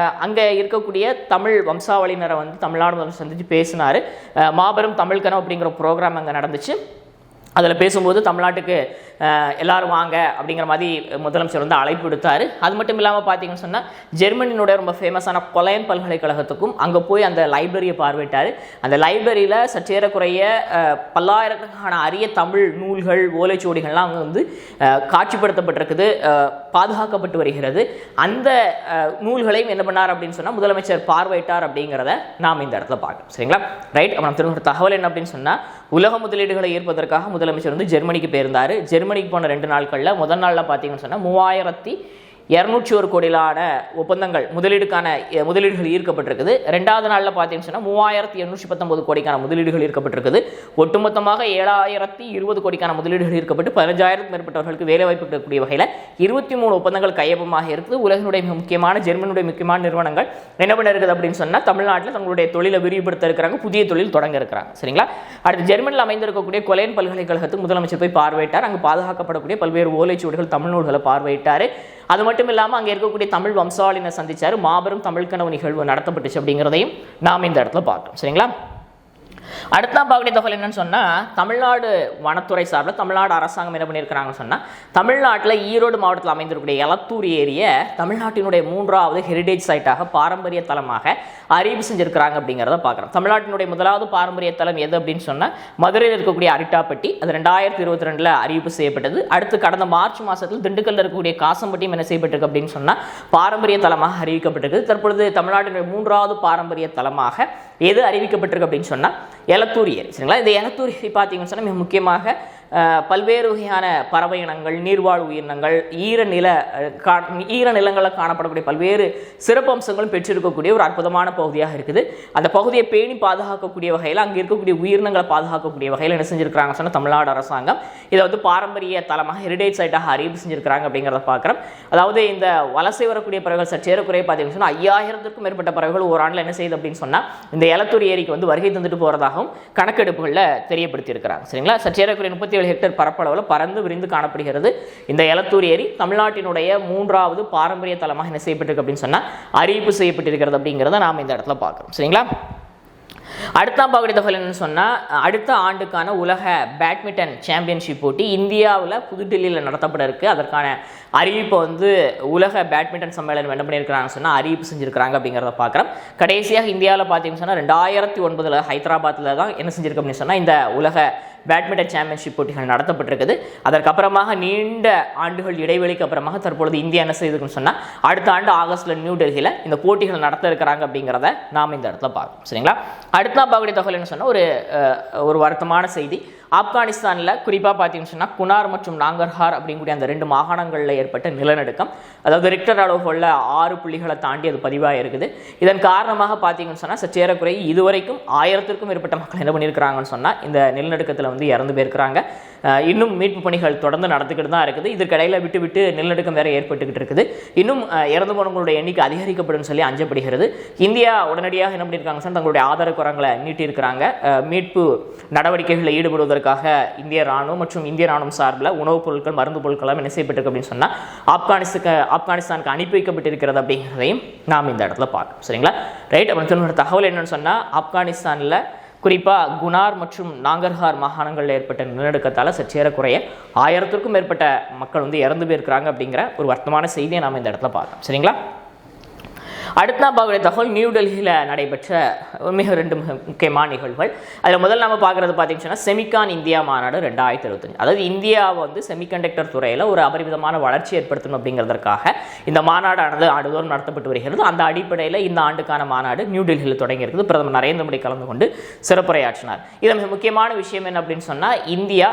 அங்கே இருக்கக்கூடிய தமிழ் வம்சாவளியினரை தமிழ்நாடு சந்தித்து பேசினார். மாபெரும் தமிழ் கனவு அப்படிங்கிற ப்ரோக்ராம் அங்கே நடந்துச்சு. அதில் பேசும்போது தமிழ்நாட்டுக்கு எல்லாரும் வாங்க அப்படிங்கிற மாதிரி முதலமைச்சர் அழைப்பு விடுத்தார். அது மட்டும் இல்லாமல் பார்த்தீங்கன்னு சொன்னால் ஜெர்மனியினுடைய ரொம்ப ஃபேமஸான கொலைன் பல்கலைக்கழகத்துக்கும் அங்கே போய் அந்த லைப்ரரியை பார்வையிட்டார். அந்த லைப்ரரியில் சற்றேறக்குறைய பல்லாயிரக்கணக்கான அரிய தமிழ் நூல்கள், ஓலைச்சுவடிகள்லாம் அங்கே காட்சிப்படுத்தப்பட்டிருக்குது, பாதுகாக்கப்பட்டு வருகிறது. அந்த நூல்களையும் என்ன பண்ணார் அப்படின்னு சொன்னால் முதலமைச்சர் பார்வையிட்டார் அப்படிங்கிறத நாம் இந்த இடத்துல பார்க்கணும். சரிங்களா? ரைட். அப்போ நம்ம திரும்ப தகவல் என்ன அப்படின்னு சொன்னால், உலக முதலீடுகளை ஈர்ப்பதற்காக முதலமைச்சர் ஜெர்மனிக்கு போயிருந்தார். ஜெர்மனிக்கு போன 2 நாட்களில் முதல் நாளில் பார்த்தீங்கன்னு சொன்னால் 3201 கோடியிலான ஒப்பந்தங்கள் முதலீடுகள் ஈர்க்கப்பட்டிருக்குது. ரெண்டாவது நாளில் பார்த்தீங்கன்னு சொன்னால் 3819 கோடிக்கான முதலீடுகள் ஈர்க்கப்பட்டிருக்குது. ஒட்டுமொத்தமாக 7020 கோடிக்கான முதலீடுகள் ஈர்க்கப்பட்டு 15000க்கும் மேற்பட்டவர்களுக்கு வேலைவாய்ப்பு கிடைக்கக்கூடிய வகையில் 23 ஒப்பந்தங்கள் கையொப்பமாக இருக்குது. உலகினுடைய முக்கியமான ஜெர்மனியுடைய முக்கியமான நிறுவனங்கள் என்ன பண்ண இருக்குது அப்படின்னு சொன்னால் தமிழ்நாட்டில் தங்களுடைய தொழிலை விரிவுபடுத்த இருக்கிறாங்க, புதிய தொழில் தொடங்க இருக்கிறாங்க. சரிங்களா? அடுத்து ஜெர்மனியில் அமைந்திருக்கக்கூடிய கொலைன் பல்கலைக்கழகத்துக்கு முதலமைச்சர் போய் பார்வையிட்டார். அங்கு பாதுகாக்கப்படக்கூடிய பல்வேறு ஓலைச்சுவடிகள், தமிழ் நூல்களை பார்வையிட்டார். அது மட்டும் இல்லாமல் அங்கே இருக்கக்கூடிய தமிழ் வம்சாவளியினை சந்திச்சார். மாபெரும் தமிழ் கனவு நிகழ்வு நடத்தப்பட்டுச்சு அப்படிங்கிறதையும் நாம் இந்த இடத்துல பார்த்தோம். சரிங்களா? அடுத்த பார்க்கக்கூடிய தகவல் என்னன்னு சொன்னால், தமிழ்நாடு வனத்துறை சார்பில் தமிழ்நாடு அரசாங்கம் என்ன பண்ணியிருக்கிறாங்கன்னு சொன்னால், தமிழ்நாட்டில் ஈரோடு மாவட்டத்தில் அமைந்திருக்கக்கூடிய எலத்தூர் ஏரியை தமிழ்நாட்டினுடைய 3வது ஹெரிடேஜ் சைட்டாக பாரம்பரிய தலமாக அறிவிப்பு செஞ்சிருக்கிறாங்க அப்படிங்கிறத பார்க்குறோம். தமிழ்நாட்டினுடைய 1வது பாரம்பரிய தலம் எது அப்படின்னு சொன்னால் மதுரையில் இருக்கக்கூடிய அரிட்டாப்பட்டி. அது 2022 அறிவிப்பு செய்யப்பட்டது. அடுத்து கடந்த மார்ச் மாதத்தில் திண்டுக்கல்லில் இருக்கக்கூடிய காசம்பட்டியும் என்ன செய்யப்பட்டிருக்கு அப்படின்னு சொன்னால் பாரம்பரிய தலமாக அறிவிக்கப்பட்டிருக்கு. தற்பொழுது தமிழ்நாட்டினுடைய 3வது பாரம்பரிய தலமாக எது அறிவிக்கப்பட்டிருக்கு அப்படின்னு சொன்னால் எலத்தூர் ஏரி. சரிங்களா? இந்த எலத்தூர் ஏரி பார்த்தீங்கன்னு சொன்னால் மிக முக்கியமாக பல்வேறு வகையான பறவை இனங்கள், நீர்வாழ் உயிரினங்கள், ஈர நிலங்களில் காணப்படக்கூடிய பல்வேறு சிறப்பம்சங்களும் பெற்றிருக்கக்கூடிய ஒரு அற்புதமான பகுதியாக இருக்குது. அந்த பகுதியை பேணி பாதுகாக்கக்கூடிய வகையில் அங்கே இருக்கக்கூடிய உயிரினங்களை பாதுகாக்கக்கூடிய வகையில் என்ன செஞ்சிருக்கிறாங்க சொன்னால் தமிழ்நாடு அரசாங்கம் இதை பாரம்பரிய தலமாக ஹெரிடேஜ் சைட்டாக அறிவிப்பு செஞ்சிருக்கிறாங்க அப்படிங்கிறத பார்க்குறோம். அதாவது இந்த வலசை வரக்கூடிய பறவைகள் சற்றேறக்குறைய பார்த்தீங்கன்னு சொன்னால் 5000க்கும் மேற்பட்ட பறவைகள் ஒரு ஆண்டில் என்ன செய்யுது அப்படின்னு சொன்னால் இந்த எலத்தூர் ஏரிக்கு வருகை தந்துட்டு போகிறதாகவும் கணக்கெடுப்புகளில் தெரியப்படுத்தியிருக்கிறாங்க. சரிங்களா? சற்றேறக்குறைய 37 ஹெக்டேர் பரப்பளவில் பறந்து விரிந்து காணப்படுகிறது இந்த எலத்தூர் ஏரி. தமிழ்நாட்டினுடைய 3வது பாரம்பரிய தலமாக என்ன செய்யப்பட்டிருக்கு அப்படின்னு சொன்னால் அறிவிப்பு செய்யப்பட்டிருக்கிறது அப்படிங்கிறத நாம் இந்த இடத்துல பார்க்குறோம். சரிங்களா? அடுத்த பார்க்கக்கூடிய தகவல் என்னன்னு சொன்னால், அடுத்த ஆண்டுக்கான உலக பேட்மிண்டன் சாம்பியன்ஷிப் போட்டி இந்தியாவில் புதுடில்லியில் நடத்தப்பட இருக்குது. அதற்கான அறிவிப்பை உலக பேட்மிண்டன் சம்மேளனம் என்ன பண்ணியிருக்கிறாங்கன்னு சொன்னால் அறிவிப்பு செஞ்சுருக்கிறாங்க அப்படிங்கிறத பார்க்குறோம். கடைசியாக இந்தியாவில் பார்த்தீங்கன்னு சொன்னால் 2009 ஹைதராபாத்தில் தான் என்ன செஞ்சிருக்கு அப்படின்னு சொன்னால் இந்த உலக பேட்மிண்டன் சாம்பியன்ஷிப் போட்டிகள் நடத்தப்பட்டிருக்குது. அதற்கப்புறமாக நீண்ட ஆண்டுகள் இடைவெளிக்கு அப்புறமாக தற்பொழுது இந்தியா என்ன செய்யுதுன்னு சொன்னால் அடுத்த ஆண்டு ஆகஸ்டில் நியூ டெல்லியில் இந்த போட்டிகள் நடத்த இருக்கிறாங்க அப்படிங்கிறத நாம் இந்த இடத்துல பார்க்கணும். சரிங்களா? அடுத்த பார்க்கக்கூடிய தகவல் என்ன சொன்னால் ஒரு வருத்தமான செய்தி. ஆப்கானிஸ்தானில் குறிப்பாக பார்த்தீங்கன்னா குனார் மற்றும் நாங்கர்ஹார் அப்படிங்கக்கூடிய அந்த 2 மாகாணங்களில் ஏற்பட்ட நிலநடுக்கம், அதாவது ரிக்டர் அளவுகளில் 6 புள்ளிகளை தாண்டி அது பதிவாக இருக்குது. இதன் காரணமாக பார்த்தீங்கன்னு சொன்னால் சற்றேறக்குறை இதுவரைக்கும் 1000க்கும் மேற்பட்ட மக்கள் என்ன பண்ணியிருக்கிறாங்கன்னு சொன்னால் இந்த நிலநடுக்கத்தில் வந்து இறந்து போயிருக்கிறாங்க. இன்னும் மீட்பு பணிகள் தொடர்ந்து நடந்துக்கிட்டு தான் இருக்குது. இதற்கிடையில் விட்டு விட்டு நிலநடுக்கம் வேற ஏற்பட்டுக்கிட்டு இருக்குது. இன்னும் இறந்து போனவங்களுடைய எண்ணிக்கை அதிகரிக்கப்படும் சொல்லி அஞ்சப்படுகிறது. இந்தியா உடனடியாக என்ன பண்ணியிருக்காங்க சொன்னால் தங்களுடைய ஆதார குரங்களை நீட்டியிருக்கிறாங்க. மீட்பு நடவடிக்கைகளில் ஈடுபடுவதற்காக இந்திய ராணுவம் மற்றும் இந்திய ராணுவம் சார்பில் உணவுப் பொருட்கள் மருந்து பொருட்கள் என்ன செய்யப்பட்டிருக்கு அப்படின்னு சொன்னால் ஆப்கானிஸ்தானுக்கு அனுப்பி வைக்கப்பட்டிருக்கிறது அப்படிங்கிறதையும் நாம் இந்த இடத்துல பார்க்கணும். சரிங்களா? ரைட். அப்புறம் ஒரு தகவல் என்னன்னு சொன்னால் ஆப்கானிஸ்தானில் குறிப்பாக குனார் மற்றும் நாங்கர்ஹார் மாகாணங்களில் ஏற்பட்ட நிலநடுக்கத்தால் சற்றேறக்குறைய 1000க்கும் மேற்பட்ட மக்கள் வந்து இறந்து போயிருக்கிறாங்க அப்படிங்கிற ஒரு வருத்தமான செய்தியை நாம் இந்த இடத்துல பார்த்தோம். சரிங்களா? அடுத்த பார்க்கக்கூடிய தகவல் நியூ டெல்லியில் நடைபெற்ற மிக 2 முக்கியமான நிகழ்வுகள். அதில் முதல் நம்ம பார்க்குறது பார்த்தீங்கன்னா செமிகான் இந்தியா மாநாடு 2025. அதாவது இந்தியாவை வந்து செமிகண்டக்டர் துறையில் ஒரு அபரிமிதமான வளர்ச்சி ஏற்படுத்தணும் அப்படிங்கிறதுக்காக இந்த மாநாடானது ஆண்டுதோறும் நடத்தப்பட்டு வருகிறது. அந்த அடிப்படையில் இந்த ஆண்டுக்கான மாநாடு நியூ டெல்லியில் தொடங்கியிருக்குது. பிரதமர் நரேந்திர மோடி கலந்து கொண்டு சிறப்புரையாற்றினார். இதில் மிக முக்கியமான விஷயம் என்ன அப்படின்னு சொன்னால் இந்தியா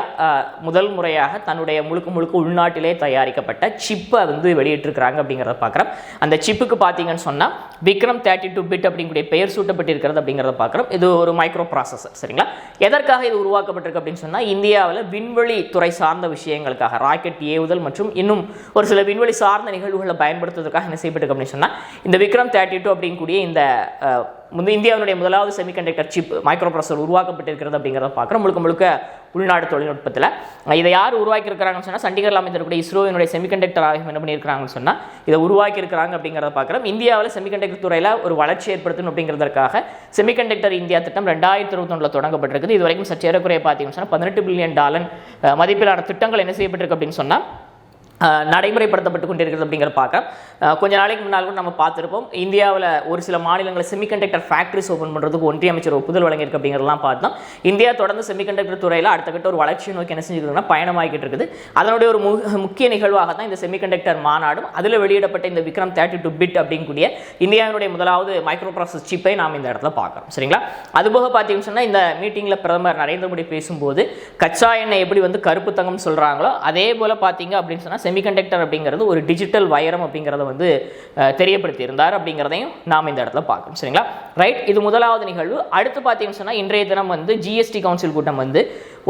முதல் முறையாக தன்னுடைய முழுக்க உள்நாட்டிலே தயாரிக்கப்பட்ட சிப்பை வந்து வெளியிட்டிருக்கிறாங்க அப்படிங்கிறத பார்க்குறோம். அந்த சிப்புக்கு பார்த்தீங்கன்னு சொன்னால் விக்ரம் 32 பிட் அப்படிங்கக்கூடிய பெயர் சூட்டப்பட்டிருக்கிறது அப்படிங்கிறத பார்க்குறோம். இது ஒரு மைக்ரோ ப்ராசஸர். சரிங்களா? எதற்காக இது உருவாக்கப்பட்டிருக்கு அப்படின்னு சொன்னால் இந்தியாவில் விண்வெளி துறை சார்ந்த விஷயங்களுக்காக ராக்கெட் ஏவுதல் மற்றும் இன்னும் ஒரு சில விண்வெளி சார்ந்த நிகழ்வுகளை பயன்படுத்துவதற்காக என்ன செய்யப்பட்டிருக்கு அப்படின்னு சொன்னால் இந்த விக்ரம் 32 அப்படிங்கக்கூடிய இந்த இந்தியாவுடைய முதலாவது செமிகண்டக்டர் சிப் மைக்ரோ ப்ராசஸர் உருவாக்கப்பட்டிருக்கிறது அப்படிங்கிறத பார்க்குறோம். முழுக்க உள்நாடு தொழில்நுட்பத்தில். இதை யார் உருவாக்கியிருக்கிறாங்கன்னு சொன்னால் சண்டிகரில் அமைந்திருக்கக்கூடிய இஸ்ரோவினுடைய செமிகண்டக்டர் ஆய்வு என்ன பண்ணியிருக்கிறாங்கன்னு சொன்னால் இதை உருவாக்கியிருக்கிறாங்க அப்படிங்கிறத பார்க்குறோம். இந்தியாவில் செமிகண்டக்டர் துறையில் ஒரு வளர்ச்சி ஏற்படுத்தணும் அப்படிங்கிறதுக்காக செமிகண்டக்டர் இந்தியா திட்டம் 2021 தொடங்கப்பட்டிருக்குது. இது வரைக்கும் சற்றேறக்குறைய பார்த்தீங்கன்னு சொன்னால் $18 பில்லியன் மதிப்பிலான திட்டங்கள் என்ன செய்யப்பட்டிருக்கு அப்படின்னு சொன்னால் நடைமுறைப்படுத்தப்பட்டு கொண்டிருக்கிறது அப்படிங்கிறத பார்க்க கொஞ்ச நாளைக்கு முன்னால் கூட நம்ம பார்த்துருப்போம். இந்தியாவில் ஒரு சில மாநிலங்களில் செமிகண்டக்டர் ஃபேக்ட்ரிஸ் ஓப்பன் பண்ணுறதுக்கு ஒன்றிய அமைச்சர் ஒப்புதல் வழங்கியிருக்கு அப்படிங்கிறதெல்லாம் பார்த்தோம். இந்தியா தொடர்ந்து செமிகண்டக்டர் துறையில் அடுத்த கட்ட ஒரு வளர்ச்சியை நோக்கி என்ன செஞ்சுருக்குன்னா பயணமாகிட்டு இருக்குது. அதனுடைய ஒரு முக்கிய நிகழ்வாக தான் இந்த செமிகண்டக்டர் மாநாடும் அதில் வெளியிடப்பட்ட இந்த விக்ரம் 32 பிட் அப்படிங்கக்கூடிய இந்தியாவினுடைய முதலாவது மைக்ரோ ப்ராசஸ் சிப்பை நாம் இந்த இடத்துல பார்க்குறோம். சரிங்களா? அதுபோக பார்த்தீங்கன்னு சொன்னால் இந்த மீட்டிங்கில் பிரதமர் நரேந்திர மோடி பேசும்போது கச்சா எண்ணெய் எப்படி வந்து கருப்பு தங்கம் சொல்கிறாங்களோ அதே போல் பார்த்தீங்க அப்படின்னு சொன்னால் செமிகண்டக்டர் அப்படிங்கிறது ஒரு டிஜிட்டல் வைரம் அப்படிங்கிறத வந்து தெரியப்படுத்தி இருந்தார் அப்படிங்கிறதையும் நாம் இந்த இடத்துல பார்க்கணும். சரிங்களா? ரைட். இது முதலாவது நிகழ்வு. அடுத்து பார்த்தீங்கன்னு சொன்னால் இன்றைய தினம் வந்து ஜிஎஸ்டி கவுன்சில் கூட்டம் வந்து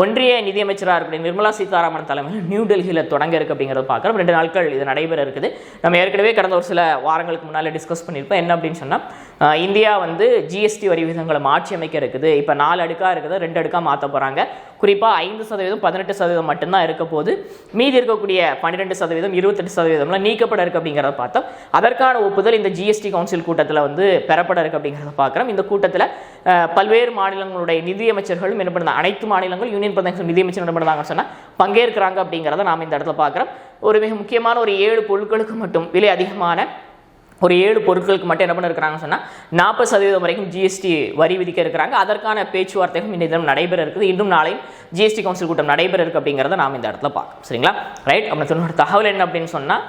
ஒன்றிய நிதியமைச்சராக இருக்கிற நிர்மலா சீதாராமன் தலைமையில் நியூ டெல்லியில் தொடங்க இருக்கு அப்படிங்கிறத பார்க்குறோம். 2 நாட்கள் இது நடைபெற இருக்குது. நம்ம ஏற்கனவே கடந்த ஒரு சில வாரங்களுக்கு முன்னால் டிஸ்கஸ் பண்ணியிருப்போம். என்ன அப்படின்னு சொன்னால் இந்தியா வந்து ஜிஎஸ்டி வரி விகிதங்களை மாற்றி அமைக்க இருக்குது. இப்போ 4 அடுக்காக இருக்குது, 2 அடுக்காக மாற்ற போகிறாங்க. குறிப்பாக 5%, 18% மட்டும்தான் இருக்க போது. மீதி இருக்கக்கூடிய 12%, 28% நீக்கப்பட இருக்கு அப்படிங்கிறத பார்த்தோம். அதற்கான ஒப்புதல் இந்த ஜிஎஸ்டி கவுன்சில் கூட்டத்தில் வந்து பெறப்பட இருக்கு அப்படிங்கிறத பார்க்குறோம். இந்த கூட்டத்தில் பல்வேறு மாநிலங்களுடைய நிதியமைச்சர்களும் என்ன பண்ணுறாங்க, அனைத்து மாநிலங்கள் யூனியன் பிரதேச நிதியமைச்சர் என்ன பண்ணுறாங்கன்னு சொன்னால் பங்கேற்கிறாங்க அப்படிங்கிறத நாம் இந்த இடத்துல பார்க்குறோம். ஒரு மிக முக்கியமான ஒரு 7 பொருட்களுக்கு மட்டும் விலை அதிகமான ஒரு 7 பொருட்களுக்கு மட்டும் என்ன பண்ண இருக்கிறாங்கன்னு சொன்னால் 40% வரைக்கும் ஜிஎஸ்டி வரி விதிக்க இருக்கிறாங்க. அதற்கான பேச்சுவார்த்தைகளும் இந்த தினம் நடைபெற இருக்குது. இன்னும் நாளையும் ஜிஎஸ்டி கவுன்சில் கூட்டம் நடைபெற இருக்கு அப்படிங்கிறத நாம் இந்த இடத்துல பார்க்கணும். சரிங்களா? ரைட். அப்படின்னு தகவல் என்ன அப்படின்னு சொன்னால்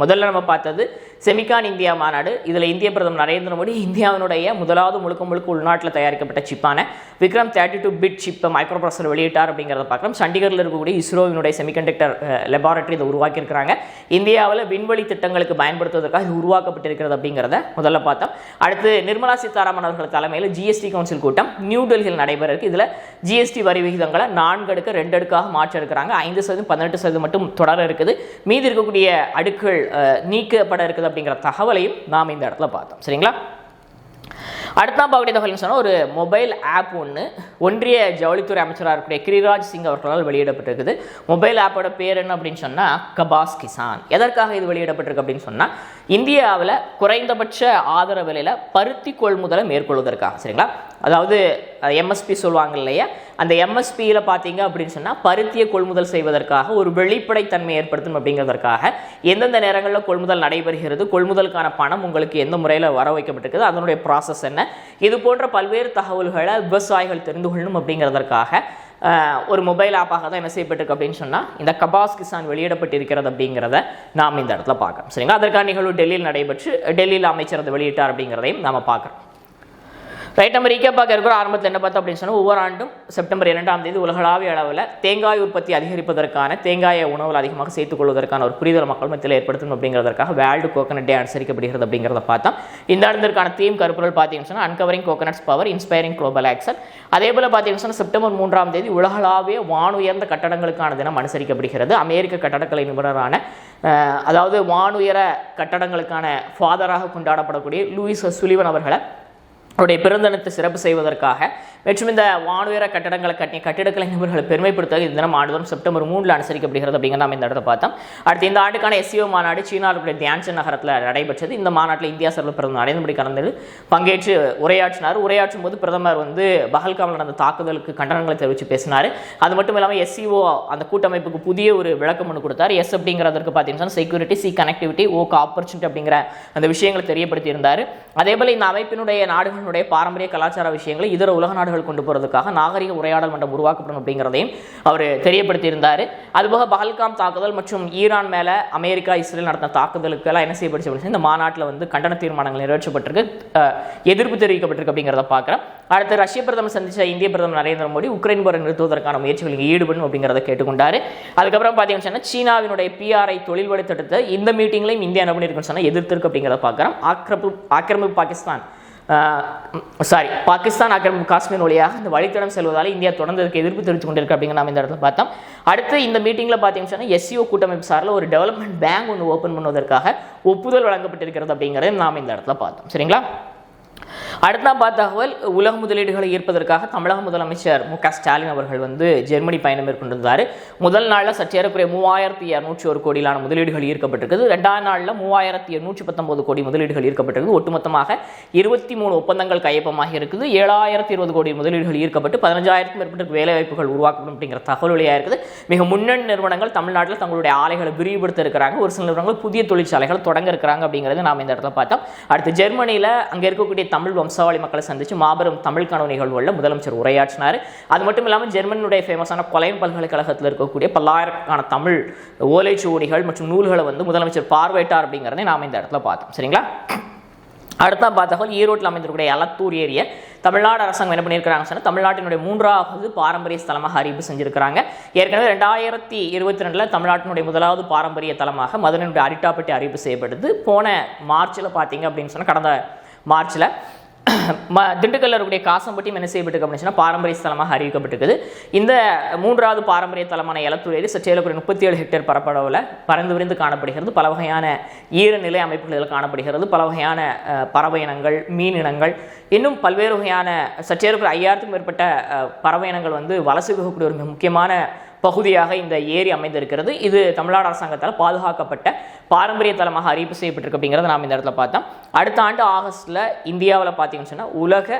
முதல்ல நம்ம பார்த்தது செமிகான் இந்தியா மாநாடு. இதில் இந்திய பிரதமர் நரேந்திர மோடி இந்தியாவினுடைய முதலாவது முழுக்க உள்நாட்டில் தயாரிக்கப்பட்ட சிப்பான விக்ரம் 32 பிட் சிப்பை மைக்ரோ ப்ராசஸர் வெளியிட்டார் அப்படிங்கிறத பார்க்குறோம். சண்டிகரில் இருக்கக்கூடிய இஸ்ரோவினுடைய செமிகண்டக்டர் லெபார்டரி இதை உருவாக்கியிருக்கிறாங்க. இந்தியாவில் விண்வெளி திட்டங்களுக்கு பயன்படுத்துவதற்காக இது உருவாக்கப்பட்டிருக்கிறது அப்படிங்கிறத முதல்ல பார்த்தோம். அடுத்து நிர்மலா சீதாராமன் அவர்கள் தலைமையில் ஜிஎஸ்டி கவுன்சில் கூட்டம் நியூ டெல்லியில் நடைபெற இருக்கு. இதில் ஜிஎஸ்டி வரி விகிதங்களை 4 அடுக்கு 2 அடுக்காக மாற்ற இருக்கிறாங்க. 5%, 18% மட்டும் தொடர இருக்குது. மீதி இருக்கக்கூடிய அடுக்குகள் நீக்கப்பட இருக்குது அப்படிங்கிற தகவலையும் நாம் இந்த இடத்துல பார்த்தோம். சரிங்களா? அடுத்த பார்க்கக்கூடிய தகவல் சொன்னால் ஒரு மொபைல் ஆப் ஒன்று ஒன்றிய ஜவுளித்துறை அமைச்சராக இருக்கக்கூடிய கிரிராஜ் சிங் அவர்களால் வெளியிடப்பட்டிருக்குது. மொபைல் ஆப்போட பேர் என்ன அப்படின்னு சொன்னால் கபாஸ் கிசான். எதற்காக இது வெளியிடப்பட்டிருக்கு அப்படின்னு சொன்னால் இந்தியாவில் குறைந்தபட்ச ஆதரவு விலையில் பருத்தி கொள்முதலை மேற்கொள்வதற்காக. சரிங்களா? அதாவது எம்எஸ்பி சொல்லுவாங்க இல்லையா, அந்த எம்எஸ்பியில் பார்த்தீங்க அப்படின்னு சொன்னால் பருத்தியை கொள்முதல் செய்வதற்காக ஒரு வெளிப்படைத்தன்மை ஏற்படுத்தணும் அப்படிங்கிறதற்காக எந்தெந்த நேரங்களில் கொள்முதல் நடைபெறுகிறது, கொள்முதலுக்கான பணம் உங்களுக்கு எந்த முறையில் வர வைக்கப்பட்டிருக்குது, அதனுடைய ப்ராசஸ் என்ன, இது போன்ற பல்வேறு தகவல்களை விவசாயிகள் தெரிந்து கொள்ளணும் அப்படிங்கிறதற்காக ஒரு மொபைல் ஆப்பாக தான் என்ன செய்யப்பட்டிருக்கு அப்படின்னு சொன்னால் இந்த கபாஸ் கிசான் வெளியிடப்பட்டிருக்கிறது அப்படிங்கிறத நாம் இந்த இடத்துல பார்க்குறோம். சரிங்களா? அதற்கான நிகழ்வு டெல்லியில் நடைபெற்று டெல்லியில் அமைச்சர் அதை வெளியிட்டார் அப்படிங்கிறதையும் நாம் பார்க்குறோம். ரைட், நம்ம ரீகேப் பார்க்க இருக்கிற ஆரம்பத்தில் என்ன பார்த்தோம் அப்படின்னு சொன்னால், ஒவ்வொரு ஆண்டும் செப்டம்பர் 2ஆம் தேதி உலகளாவிய அளவில் தேங்காய் உற்பத்தி அதிகரிப்பதற்கான, தேங்காயை உணவில் அதிகமாக சேர்த்துக் கொள்வதற்கான ஒரு புரிதல் மக்கள் மத்தியில் ஏற்படுத்தணும் அப்படிங்கிறதுக்காக வேர்ல்டு கோகனட் டே அனுசரிக்கப்படுகிறது அப்படிங்கிறத பார்த்தோம். இந்த ஆண்டிற்கான தீம் கருப்பொருள் பார்த்தீங்கன்னு சொன்னால் uncovering coconut's power inspiring global action. அதே போல் பார்த்தீங்கன்னு சொன்னால் செப்டம்பர் 3ஆம் தேதி உலகளாவிய வானுயர்ந்த கட்டடங்களுக்கான தினம் அனுசரிக்கப்படுகிறது. அமெரிக்க கட்டடக்கலை நிபுணரான, அதாவது வானுயர கட்டடங்களுக்கான ஃபாதராக கொண்டாடப்படக்கூடிய லூயிஸ் சுலிவன் அவர்களை அவருடைய பிறந்தனத்தை சிறப்பு செய்வதற்காக மற்றும் இந்த வானுயர கட்டடங்களை கட்டிய கட்டிடக்கலை நிபுணர்களை பெருமைப்படுத்த இந்த தினம் ஆண்டுதோறும் செப்டம்பர் 3 அனுசரிக்கப்படுகிறது அப்படிங்கிற நம்ம இந்த இடத்தை பார்த்தோம். அடுத்து இந்த ஆண்டுக்கான SCO மாநாடு சீனாவுடைய தியான்சன் நகரத்தில் நடைபெற்றது. இந்த மாநாட்டில் இந்தியா சார்பில் பிரதமர் நரேந்திர மோடி கலந்து பங்கேற்று உரையாற்றினார். உரையாற்றும் போது பிரதமர் பஹல்காமில் நடந்த தாக்குதலுக்கு கண்டனங்களை தெரிவித்து பேசினார். அது மட்டும் இல்லாமல் SCO அந்த கூட்டமைப்புக்கு புதிய ஒரு விளக்கம் ஒன்று கொடுத்தார். எஸ் அப்படிங்கிறதுக்கு பார்த்தீங்கன்னா security, C connectivity, okay opportunity அப்படிங்கிற அந்த விஷயங்களை தெரியப்படுத்தி இருந்தார். அதே போல் இந்த அமைப்பினுடைய நாடுகளுடைய பாரம்பரிய கலாச்சார விஷயங்களை இதர உலக நாடுகள் கொண்டு போறதுக்காக நாகரிக உரையாடல் மன்றம் உருவாக்கப்படும் அப்படிங்கிறதையும் அவர் தெரியப்படுத்தி இருந்தார். அதுபோக பஹல்காம் தாக்குதல் மற்றும் ஈரான் மேல அமெரிக்கா, இஸ்ரேல் நடத்தின தாக்குதலுக்கு எல்லாம் என்ன செய்யப்பட்டுச்சு, இந்த மாநாட்டில் கண்டன தீர்மானங்கள் நிறைவேற்றப்பட்டிருக்கு, எதிர்ப்பு தெரிவிக்கப்பட்டிருக்கு அப்படிங்கிறத பார்க்குறோம். அடுத்து ரஷ்ய பிரதமர் சந்திச்ச இந்திய பிரதமர் நரேந்திர மோடி உக்ரைன் போரை நிறுத்துவதற்கான முயற்சிகளில் ஈடுபடும் அப்படிங்கிறத கேட்டுக்கொண்டாரு. அதுக்கப்புறம் பார்த்தீங்கன்னா சீனாவினுடைய PRI தொழில் வழி திட்டத்தை இந்த மீட்டிங்லையும் இந்தியா என்ன பண்ணியிருக்குன்னு சொன்னால் எதிர்த்திருக்கு அப்படிங்கிறத பார்க்குறோம். ஆக்கிரமிப்பு பாகிஸ்தான் ஆக்கிரமிப்பு காஷ்மீர் வழியாக இந்த வழித்தடம் செல்வதால் இந்தியா தொடர்ந்து எதிர்ப்பு தெரிவித்துக் கொண்டிருக்கு அப்படிங்கிற நம்ம இந்த இடத்துல பார்த்தோம். அடுத்து இந்த மீட்டிங்கில் பார்த்தீங்கன்னா SCO கூட்டமைப்பு சார்பில் ஒரு டெவலப்மெண்ட் பேங்க் ஒன்று ஓப்பன் பண்ணுவதற்காக ஒப்புதல் வழங்கப்பட்டிருக்கிறது அப்படிங்கிறத நாம் இந்த இடத்துல பார்த்தோம். சரிங்களா? அடுத்த தகவல், உலக முதலீடுகளை ஈர்ப்பதற்காக தமிழக முதலமைச்சர் மு க ஸ்டாலின் அவர்கள் ஜெர்மனி பயணம் மேற்கொண்டிருந்தார். முதல் நாளில் சற்றேறக்குறைய 3201 கோடியிலான முதலீடுகள் ஈர்க்கப்பட்டிருக்குது. 2ஆம் நாளில் 3819 கோடி முதலீடுகள் ஈர்க்கப்பட்டிருக்கு. ஒட்டுமொத்தமாக 23 ஒப்பந்தங்கள் கையொப்பமாக இருக்குது. 7020 கோடி முதலீடுகள் ஈர்க்கப்பட்டு 15,000க்கும் மேற்பட்ட வேலைவாய்ப்புகள் உருவாக்கப்படும் அப்படிங்கிற தகவல் வழியாக இருக்குது. மிக முன்னணி நிறுவனங்கள் தமிழ்நாட்டில் தங்களுடைய ஆலைகளை விரிவுபடுத்த இருக்கிறாங்க. ஒரு சில நிறுவனங்கள் புதிய தொழிற்சாலைகள் தொடங்க இருக்கிறாங்க அப்படிங்கிறது நாம் இந்த இடத்துல பார்த்தோம். அடுத்து ஜெர்மனியில் அங்கே இருக்கக்கூடிய தமிழ் வம்சாவளி மக்களை சந்தித்து மாபெரும் தமிழ் கனவு நிகழ்வுகளில் முதலமைச்சர் உரையாற்றினார். அது மட்டும் இல்லாமல் ஜெர்மனியுடைய ஃபேமஸான கொலைன் பல்கலைக்கழகத்தில் இருக்கக்கூடிய பல்லாயிரக்கான தமிழ் ஓலைச்சுவடிகள் மற்றும் நூல்களை முதலமைச்சர் பார்வையிட்டார் அப்படிங்கிறதை நாம் இந்த இடத்துல பார்த்தோம். சரிங்களா? அடுத்த தகவல், ஈரோட்டில் அமைந்திருக்கூடிய அலத்தூர் ஏரியா தமிழ்நாடு அரசாங்கம் என்ன பண்ணியிருக்கிறாங்க சொன்னால் தமிழ்நாட்டினுடைய 3வது பாரம்பரிய ஸ்தலமாக அறிவிப்பு செஞ்சிருக்கிறாங்க. ஏற்கனவே 2022 தமிழ்நாட்டினுடைய 1வது பாரம்பரிய தலமாக மதுரையினுடைய அரிட்டாப்பட்டி அறிவிப்பு செய்யப்பட்டது. போன மார்ச்சில் பார்த்தீங்க அப்படின்னு சொன்னால், கடந்த மார்ச்சில் திண்டுக்கல்ல இருக்கக்கூடிய காசம்பட்டியும் என்ன செய்யப்பட்டிருக்கு அப்படின்னு சொன்னால் பாரம்பரிய ஸ்தலமாக அறிவிக்கப்பட்டிருக்குது. இந்த 3வது பாரம்பரிய தலமான எலத்தூர் ஏரி சற்றேறக்குறைய 37 ஹெக்டேர் பரப்பளவில் பறந்து விரிந்து காணப்படுகிறது. பல வகையான ஈரநிலை அமைப்புகளில் காணப்படுகிறது. பல வகையான பறவை இனங்கள், மீன் இனங்கள், இன்னும் பல்வேறு வகையான சற்றேறக்குறைய 5000க்கும் மேற்பட்ட பறவை இனங்கள் வலசுகக்கூடிய ஒரு முக்கியமான பகுதியாக இந்த ஏரி அமைந்திருக்கிறது. இது தமிழ்நாடு அரசாங்கத்தால் பாதுகாக்கப்பட்ட பாரம்பரிய தலமாக அறிவிப்பு செய்யப்பட்டிருக்கு அப்படிங்கிறத நாம் இந்த இடத்துல பார்த்தோம். அடுத்த ஆண்டு ஆகஸ்ட்டில் இந்தியாவில் பார்த்தீங்கன்னு சொன்னால் உலக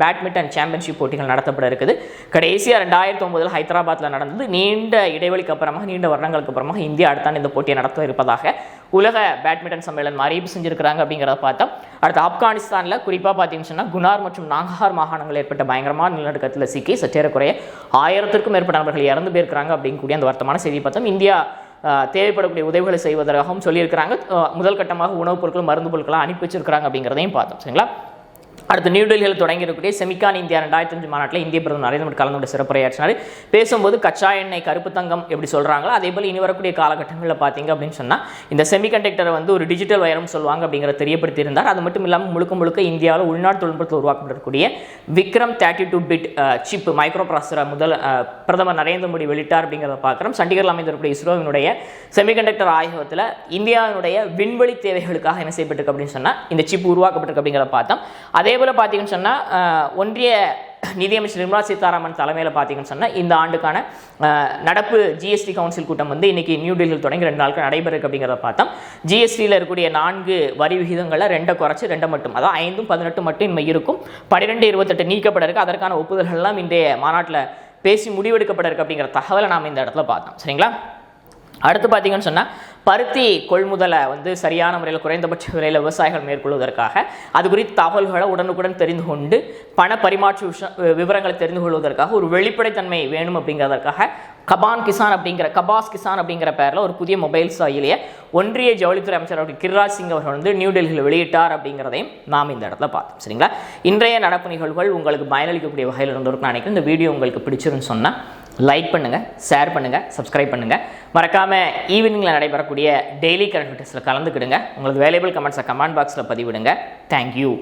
பேட்மிண்டன் சாம்பியன்ஷிப் போட்டிகள் நடத்தப்பட இருக்குது. கடைசியாக 2009 ஹைதராபாத்தில் நடந்தது. நீண்ட இடைவெளிக்கு அப்புறமாக, நீண்ட வருடங்களுக்கு அப்புறமாக இந்தியா அடுத்த ஆண்டு இந்த போட்டியை நடத்த இருப்பதாக உலக பேட்மிண்டன் சம்மேளனம் அறிவிப்பு செஞ்சிருக்கிறாங்க அப்படிங்கிறத பார்த்தோம். அடுத்து ஆப்கானிஸ்தானில் குறிப்பாக பார்த்தீங்கன்னு சொன்னால் குனார் மற்றும் நாங்கார் மாகாணங்கள் ஏற்பட்ட பயங்கரமான நிலநடுக்கத்தில் சிக்கி சற்றேறக்குறைய 1000க்கும் மேற்பட்ட நபர்கள் இறந்து போயிருக்கிறாங்க அப்படிங்கக்கூடிய அந்த வருத்தமான செய்தி பார்த்தோம். இந்தியா தேவைப்படக்கூடிய உதவிகளை செய்வதற்காகவும் சொல்லியிருக்கிறாங்க. முதல் கட்டமாக உணவுப் பொருட்கள், மருந்து பொருட்களை அனுப்பி வச்சிருக்கிறாங்க அப்படிங்கிறதையும் பார்த்தோம். சரிங்களா? அடுத்து நியூடெல்லியில் தொடங்கியிருக்கக்கூடிய செமிகான் இந்தியா 2005 மாநாட்டில் இந்திய பிரதமர் நரேந்திர மோடி கலந்து கொண்டு சிறப்புரையாற்றினார். பேசும்போது கச்சா எண்ணெய், கருப்பு தங்கம் எப்படி சொல்கிறாங்களோ அதே போல் இனி வரக்கூடிய காலகட்டங்களில் பார்த்தீங்க அப்படின்னு சொன்னால் இந்த செமிகண்டக்டரை ஒரு டிஜிட்டல் வைரம் சொல்லுவாங்க அப்படிங்கிறத தெரியப்படுத்தியிருந்தார். அது மட்டும் இல்லாமல் முழுக்க இந்தியாவில் உள்நாட்டு தொழில்நுட்பத்தில் உருவாக்கப்படக்கூடிய விக்ரம் 32 பிட் சிப் மைக்ரோ ப்ராசஸரை பிரதமர் நரேந்திர மோடி வெளியிட்டார் அப்படிங்கிறத பார்க்குறோம். சண்டிகரில் அமைந்திருக்கக்கூடிய இஸ்ரோவினுடைய செமிகண்டக்டர் ஆய்வகத்தில் இந்தியாவினுடைய விண்வெளி தேவைகளுக்காக என்ன செய்யப்பட்டிருக்கு அப்படின்னு சொன்னால் இந்த சிப் உருவாக்கப்பட்டிருக்கு அப்படிங்கிறத பார்த்தோம். அதே போல் பார்த்தீங்கன்னு சொன்னால் ஒன்றிய நிதியமைச்சர் நிர்மலா சீதாராமன் தலைமையில் பார்த்தீங்கன்னு சொன்னால் இந்த ஆண்டுக்கான நடப்பு GST கவுன்சில் கூட்டம் இன்னைக்கு நியூடெல்லியில் தொடங்கி 2 நாட்கள் நடைபெறுக்கு அப்படிங்கிறத பார்த்தோம். GSTயில் இருக்கக்கூடிய 4 வரி விகிதங்களில் 2 குறைச்சி 2 மட்டும், அதாவது 5, 18 மட்டும் இனிமேல் இருக்கும். 12, 28 நீக்கப்பட இருக்கு. அதற்கான ஒப்புதல்கள்லாம் இன்றைய மாநாட்டில் பேசி முடிவெடுக்கப்பட இருக்கு அப்படிங்கிற தகவலை நாம் இந்த இடத்துல பார்த்தோம். சரிங்களா? அடுத்து பார்த்தீங்கன்னு சொன்னால் பருத்தி கொள்முதலை வந்து சரியான முறையில் குறைந்தபட்ச விலையில் விவசாயிகள் மேற்கொள்வதற்காக அது குறித்த தகவல்களை உடனுக்குடன் தெரிந்து கொண்டு பண பரிமாற்ற விவரங்களை தெரிந்து கொள்வதற்காக ஒரு வெளிப்படைத்தன்மை வேணும் அப்படிங்கிறதற்காக கபாஸ் கிசான் அப்படிங்கிற பேரில் ஒரு புதிய மொபைல் செயலியை ஒன்றிய ஜவுளித்துறை அமைச்சர் டாக்டர் கிரிராஜ் சிங் அவர்கள் வந்து நியூ டெல்லியில் வெளியிட்டார் அப்படிங்கிறதையும் நாம் இந்த இடத்துல பார்த்தோம். சரிங்களா? இன்றைய நடப்பு நிகழ்வுகள் உங்களுக்கு பயனளிக்கக்கூடிய வகையில் இருந்திருக்கும் நினைக்கிறேன். இந்த வீடியோ உங்களுக்கு பிடிச்சிருன்னு சொன்னால் லைக் பண்ணுங்கள், ஷேர் பண்ணுங்கள், சப்ஸ்கிரைப் பண்ணுங்கள். மறக்காமல் ஈவினிங்கில் நடைபெறக்கூடிய டெய்லி கரண்ட் அஃபேர்ஸில் கலந்துக்கிடுங்க. உங்களுக்கு வேல்யூபிள் கமெண்ட்ஸை கமெண்ட் பாக்ஸில் பதிவிடுங்க. தேங்க்யூ.